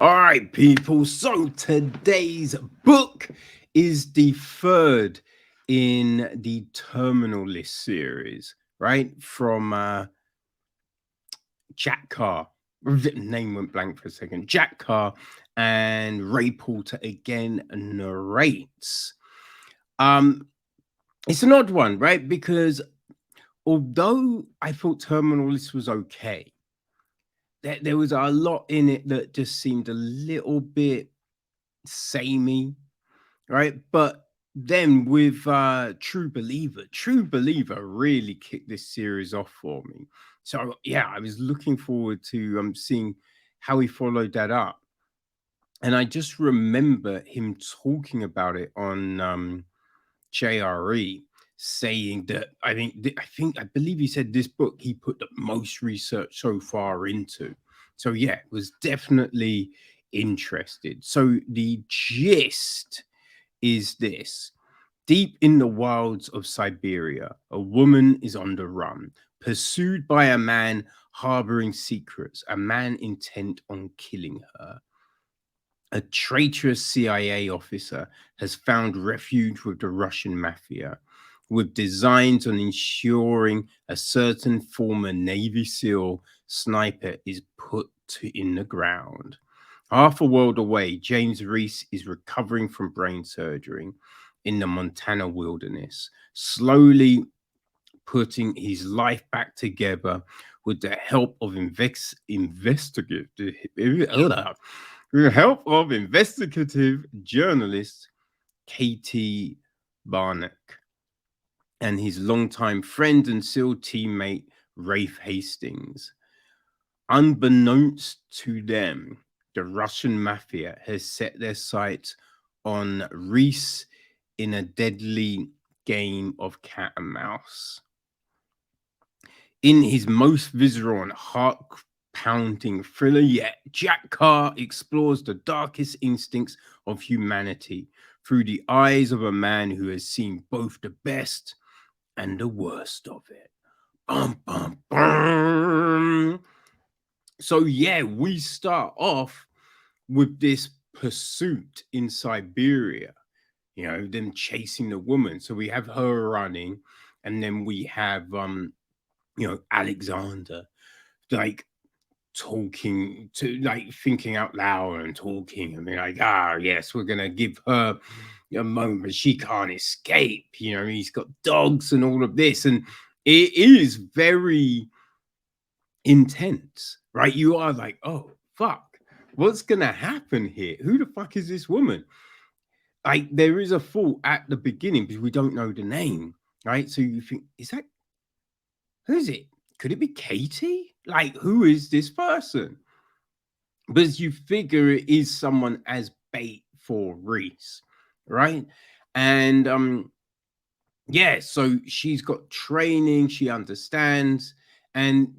All right, people. So today's book is the third in the Terminal List series, right? From Jack Carr. Name went blank for a second. Jack Carr and Ray Porter again narrates. Um, it's an odd one, right? Because although I thought Terminal List was okay, there was a lot in it that just seemed a little bit samey, right? But then with True Believer really kicked this series off for me. So yeah, I was looking forward to seeing how he followed that up. And I just remember him talking about it on JRE, saying that I believe he said this book he put the most research so far into. So yeah, was definitely interested. So the gist is this: deep in the wilds of Siberia, a woman is on the run, pursued by a man harboring secrets, a man intent on killing her. A traitorous CIA officer has found refuge with the Russian mafia, with designs on ensuring a certain former Navy SEAL sniper is in the ground. Half a world away, James Reece is recovering from brain surgery in the Montana wilderness, slowly putting his life back together with the help of investigative journalist Katie Barnack and his longtime friend and SEAL teammate Rafe Hastings. Unbeknownst to them, the Russian mafia has set their sights on Reese in a deadly game of cat and mouse. In his most visceral and heart pounding thriller yet, Jack Carr explores the darkest instincts of humanity through the eyes of a man who has seen both the best and the worst of it. Bum, bum, bum. So, yeah, we start off with this pursuit in Siberia, them chasing the woman. So we have her running, and then we have Alexander like talking to like thinking out loud and talking and being like, yes, we're gonna give her a moment, but she can't escape. He's got dogs and all of this, and it is very intense, right? You are like, oh fuck, what's gonna happen here? Who the fuck is this woman? Like, there is a thought at the beginning because we don't know the name, right? So you think, who is it? Could it be Katie? Like, who is this person? But you figure it is someone as bait for Reese, right? And yeah, so she's got training, she understands, and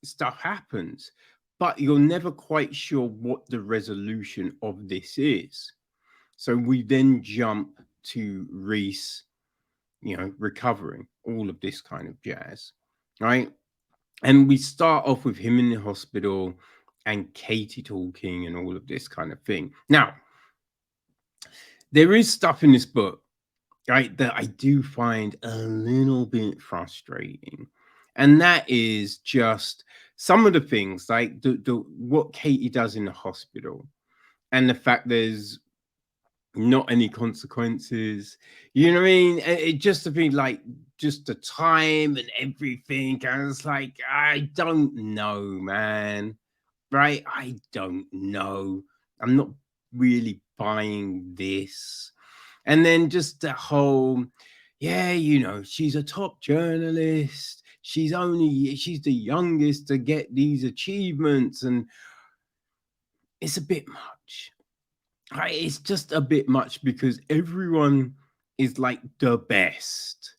stuff happens, but you're never quite sure what the resolution of this is. So we then jump to Reese, recovering, all of this kind of jazz, right? And we start off with him in the hospital and Katie talking and all of this kind of thing. Now, there is stuff in this book, right, that I do find a little bit frustrating. And that is just some of the things like what Katie does in the hospital and the fact there's not any consequences. You know what I mean? It just to be like just the time and everything. And it's like, I don't know, man. Right? I don't know. I'm not really buying this. And then just the whole, yeah, she's a top journalist. She's the youngest to get these achievements. And it's a bit much. It's just a bit much because everyone is like the best,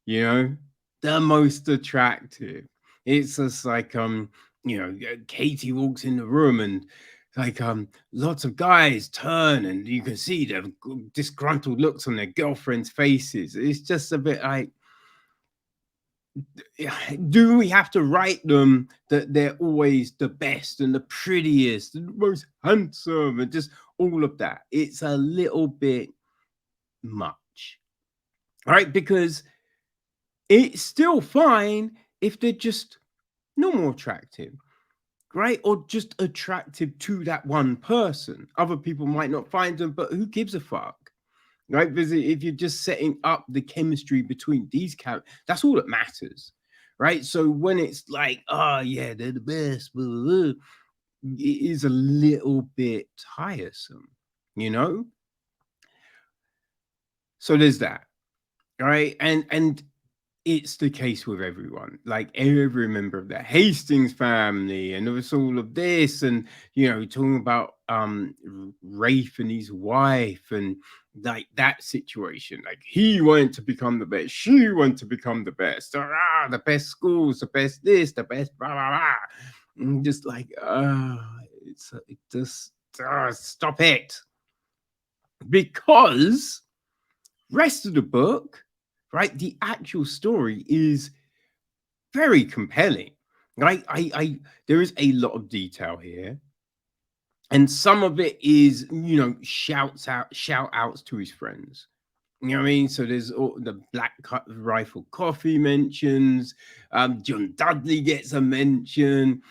the most attractive. It's just like Katie walks in the room and like lots of guys turn and you can see the disgruntled looks on their girlfriends' faces. It's just a bit like, do we have to write them that they're always the best and the prettiest and the most handsome and just all of that? It's a little bit much, right? Because it's still fine if they're just normal attractive, right? Or just attractive to that one person. Other people might not find them, but who gives a fuck? Right? Because if you're just setting up the chemistry between these characters, that's all that matters, right? So when it's like, oh yeah, they're the best, blah, blah, blah, it is a little bit tiresome, you know. So there's that, right? And it's the case with everyone, like every member of the Hastings family, and there was all of this, and talking about Rafe and his wife, and like that situation. Like he wanted to become the best, she wanted to become the best, the best schools, the best this, the best blah blah blah. And just like it just stop it, because rest of the book, right? The actual story is very compelling. Right? There is a lot of detail here, and some of it is, shout outs to his friends. You know what I mean? So there's all the Black Rifle Coffee mentions. John Dudley gets a mention.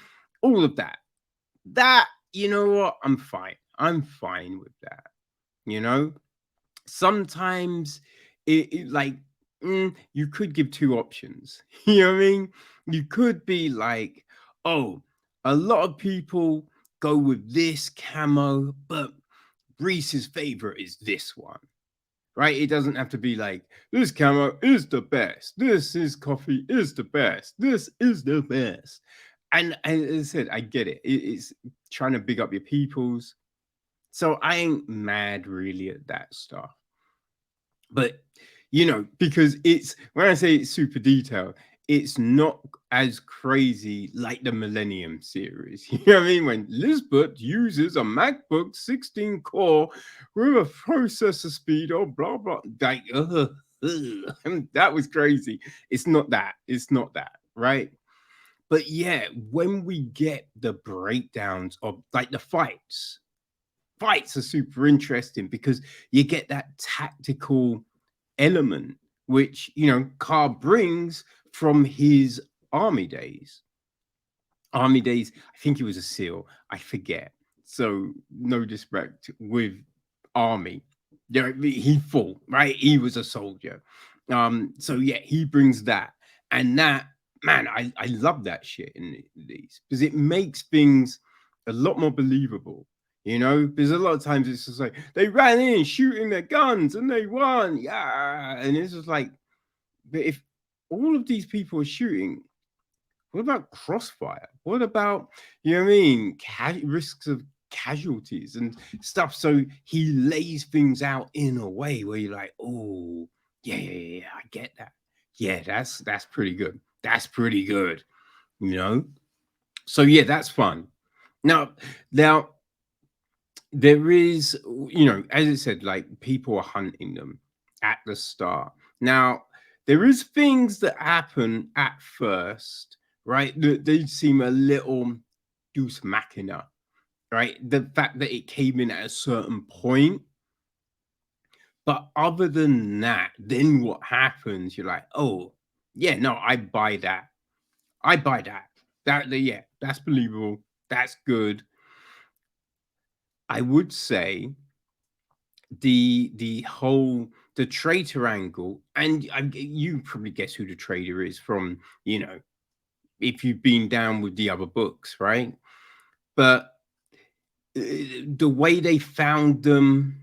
All of that. That, you know what? I'm fine. I'm fine with that. You know, sometimes like you could give two options. You know what I mean? You could be like, oh, a lot of people go with this camo, but Reese's favorite is this one, right? It doesn't have to be like, this camo is the best, this is coffee is the best, this is the best. And as I said, I get it. It's trying to big up your peoples. So I ain't mad really at that stuff. But because it's, when I say it's super detailed, it's not as crazy like the Millennium series. You know what I mean? When Lisbeth uses a MacBook 16 core with a processor speed of blah blah, like that was crazy. It's not that. It's not that, right? But yeah, when we get the breakdowns of like the fights are super interesting because you get that tactical element which Carr brings from his army days. I think he was a SEAL, I forget, so no disrespect with army. He fought, right? He was a soldier. So yeah, he brings that, and that, man, I love that shit in these because it makes things a lot more believable. Because a lot of times it's just like they ran in shooting their guns and they won, yeah, and it's just like, but if all of these people are shooting, what about crossfire? What about, you know what I mean, risks of casualties and stuff? So he lays things out in a way where you're like, oh, yeah, I get that. Yeah, that's pretty good. That's pretty good, you know? So yeah, that's fun. Now, there is, as I said, like people are hunting them at the start. Now, there is things that happen at first, right? That they seem a little Deus Machina, right? The fact that it came in at a certain point. But other than that, then what happens? You're like, oh, yeah, no, I buy that. I buy that. Yeah, that's believable. That's good. I would say the traitor angle, and you probably guess who the traitor is from, if you've been down with the other books, right? But the way they found them,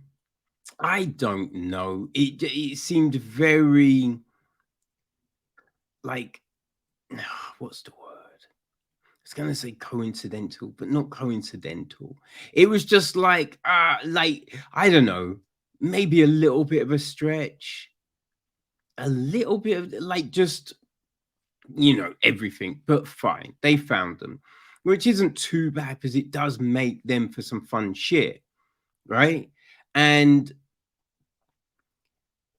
I don't know. It seemed very like, what's the word? I was gonna say coincidental, but not coincidental. It was just like I don't know, maybe a little bit of a stretch, a little bit of like just everything, but fine. They found them, which isn't too bad because it does make them for some fun shit, right? And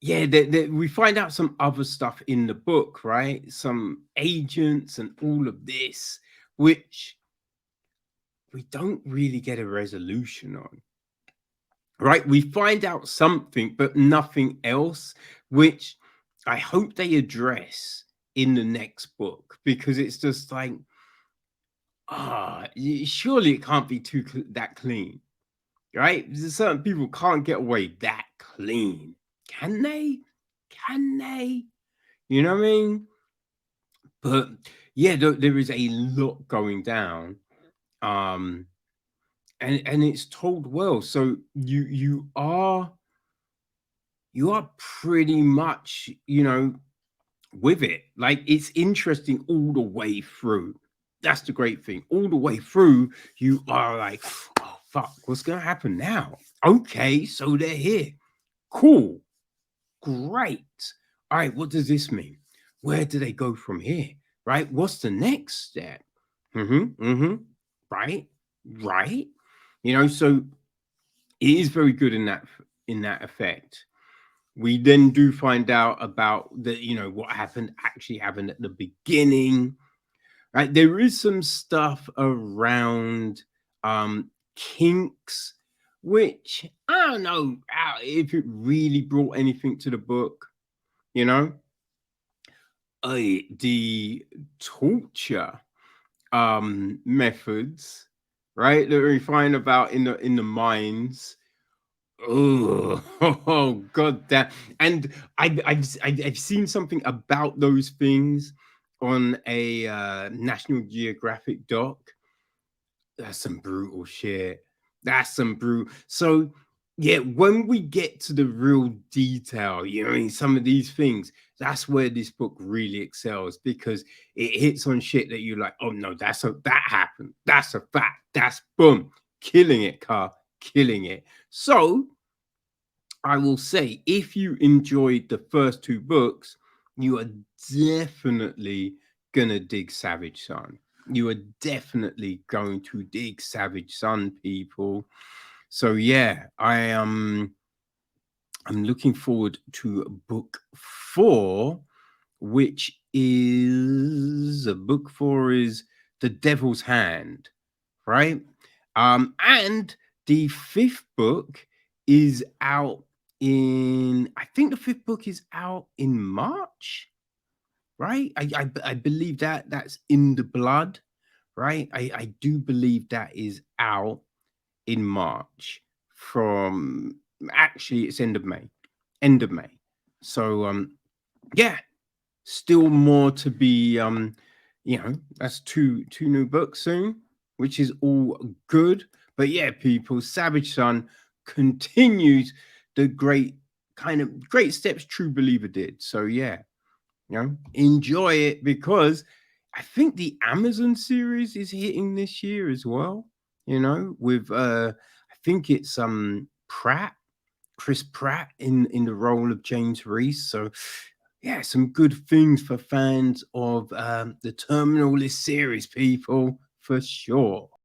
yeah, we find out some other stuff in the book, right? Some agents and all of this, which we don't really get a resolution on, right? We find out something, but nothing else, which I hope they address in the next book, because it's just like, surely it can't be that clean, right? Certain people can't get away that clean. Can they? Can they? You know what I mean? But yeah, there is a lot going down. Um, and it's told well. So you are pretty much, with it. Like, it's interesting all the way through. That's the great thing. All the way through, you are like, oh fuck, what's gonna happen now? Okay, so they're here. Cool. Great. All right, what does this mean? Where do they go from here? Right? What's the next step? Mm-hmm. Mm-hmm. Right? Right? So it is very good in that effect. We then do find out about what actually happened at the beginning. Right? There is some stuff around kinks, which I don't know if it really brought anything to the book, you know the torture methods, right, that we find about in the mines. Oh, oh god damn. And I've seen something about those things on a National Geographic doc. That's some brutal shit. That's some brutal. So yeah, when we get to the real detail, some of these things, that's where this book really excels, because it hits on shit that you're like, oh no, that happened. That's a fact. That's boom, killing it, Car, killing it. So I will say, if you enjoyed the first two books, you are definitely gonna dig Savage Son. You are definitely going to dig Savage Son, people. So yeah, I'm looking forward to book 4, which is The Devil's Hand, right? And the fifth book is out I think the fifth book is out in March, right? I believe that's In the Blood, right? I do believe that is out in March. From Actually, it's end of May. End of May. So yeah, still more to be that's two new books soon, which is all good. But yeah, people, Savage Son continues the great steps True Believer did. So yeah, enjoy it, because I think the Amazon series is hitting this year as well, with I think it's Chris Pratt in the role of James Reece. So yeah, some good things for fans of the Terminal List series, people, for sure.